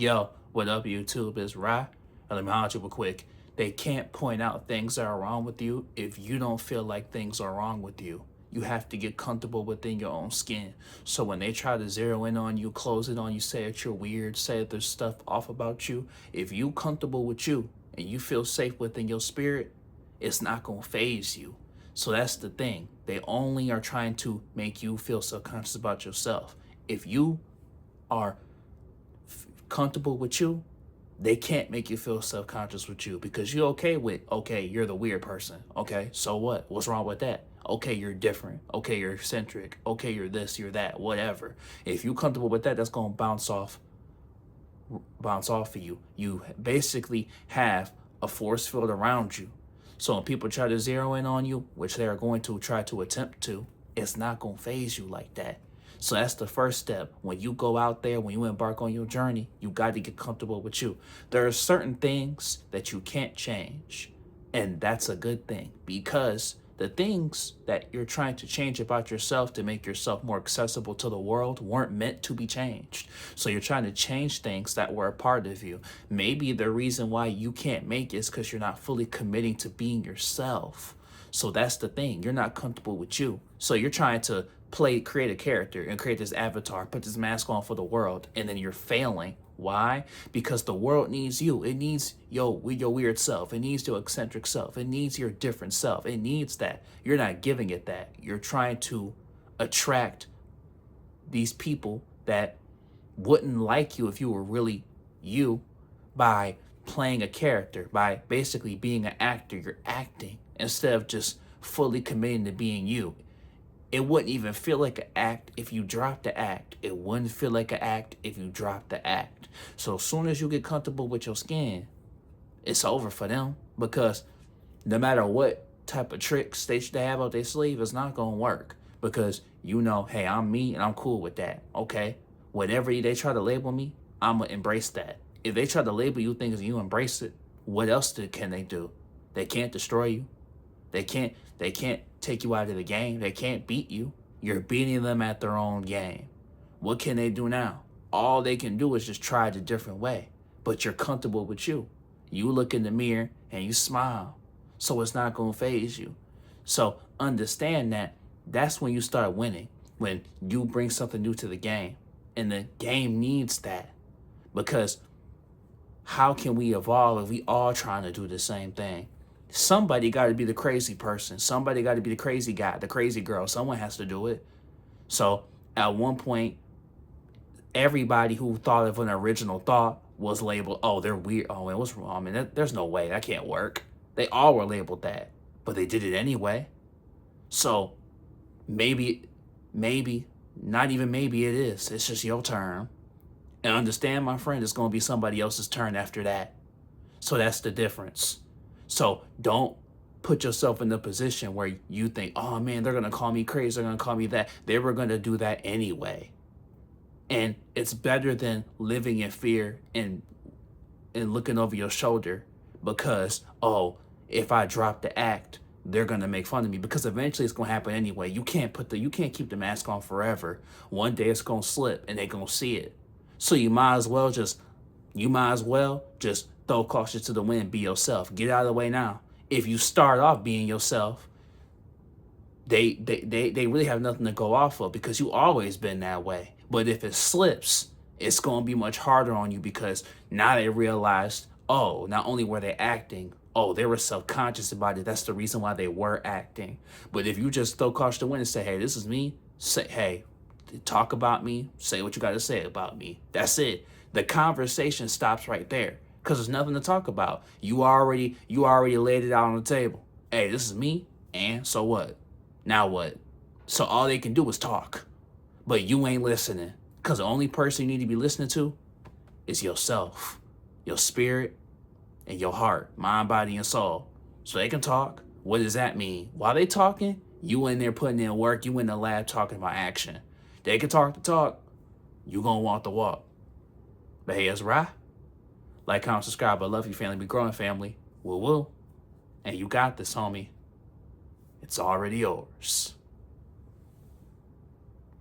Yo, what up, YouTube? It's Rye. And let me holler at you real quick. They can't point out things that are wrong with you if you don't feel like things are wrong with you. You have to get comfortable within your own skin. So when they try to zero in on you, close it on you, say that you're weird, say that there's stuff off about you, if you comfortable with you and you feel safe within your spirit, it's not going to phase you. So that's the thing. They only are trying to make you feel subconscious about yourself. If you are comfortable with you, they can't make you feel self-conscious with you because you're okay with, okay, you're the weird person. Okay, so what? What's wrong with that? Okay, you're different. Okay, you're eccentric. Okay, you're this, you're that, whatever. If you're comfortable with that, that's going to bounce off of you. You basically have a force field around you. So when people try to zero in on you, which they are going to try to attempt to, it's not going to phase you like that. So that's the first step. When you go out there, when you embark on your journey, you got to get comfortable with you. There are certain things that you can't change. And that's a good thing because the things that you're trying to change about yourself to make yourself more accessible to the world weren't meant to be changed. So you're trying to change things that were a part of you. Maybe the reason why you can't make it is because you're not fully committing to being yourself. So that's the thing. You're not comfortable with you. So you're trying to create a character and create this avatar, put this mask on for the world, and then you're failing. Why? Because the world needs you. It needs your weird self. It needs your eccentric self. It needs your different self. It needs that. You're not giving it that. You're trying to attract these people that wouldn't like you if you were really you by playing a character, by basically being an actor. You're acting instead of just fully committing to being you. It wouldn't even feel like an act if you dropped the act. It wouldn't feel like an act if you dropped the act. So as soon as you get comfortable with your skin, it's over for them because no matter what type of tricks they have up their sleeve, it's not going to work because you know, hey, I'm me and I'm cool with that. Okay, whatever they try to label me, I'm going to embrace that. If they try to label you things and you embrace it, what else can they do? They can't destroy you. They can't take you out of the game. They can't beat you. You're beating them at their own game. What can they do now? All they can do is just try it a different way. But you're comfortable with you. You look in the mirror and you smile. So it's not going to phase you. So understand that that's when you start winning. When you bring something new to the game. And the game needs that. Because how can we evolve if we all trying to do the same thing? Somebody got to be the crazy person. Somebody got to be the crazy guy, the crazy girl. Someone has to do it. So at one point, everybody who thought of an original thought was labeled, oh, they're weird. Oh, man, what's wrong? I mean, there's no way. That can't work. They all were labeled that, but they did it anyway. So maybe, not even maybe it is. It's just your turn. And understand, my friend, it's going to be somebody else's turn after that. So that's the difference. So don't put yourself in the position where you think, oh man, they're going to call me crazy. They're going to call me that. They were going to do that anyway. And it's better than living in fear and looking over your shoulder because, oh, if I drop the act, they're going to make fun of me because eventually it's going to happen anyway. You can't keep the mask on forever. One day it's going to slip and they're going to see it. So you might as well just throw caution to the wind, be yourself. Get out of the way now. If you start off being yourself, they really have nothing to go off of because you always been that way. But if it slips, it's going to be much harder on you because now they realized, oh, not only were they acting, oh, they were self-conscious about it. That's the reason why they were acting. But if you just throw caution to the wind and say, hey, this is me, say, hey, talk about me, say what you got to say about me. That's it. The conversation stops right there. Because there's nothing to talk about. You already laid it out on the table. Hey, this is me, and so what? Now what? So all they can do is talk. But you ain't listening. Because the only person you need to be listening to is yourself, your spirit, and your heart, mind, body, and soul. So they can talk. What does that mean? While they talking, you in there putting in work. You in the lab talking about action. They can talk the talk. You gonna walk the walk. But hey, it's Rye. Like, comment, subscribe. I love you, family. Be growing, family. Woo woo. And you got this, homie. It's already yours.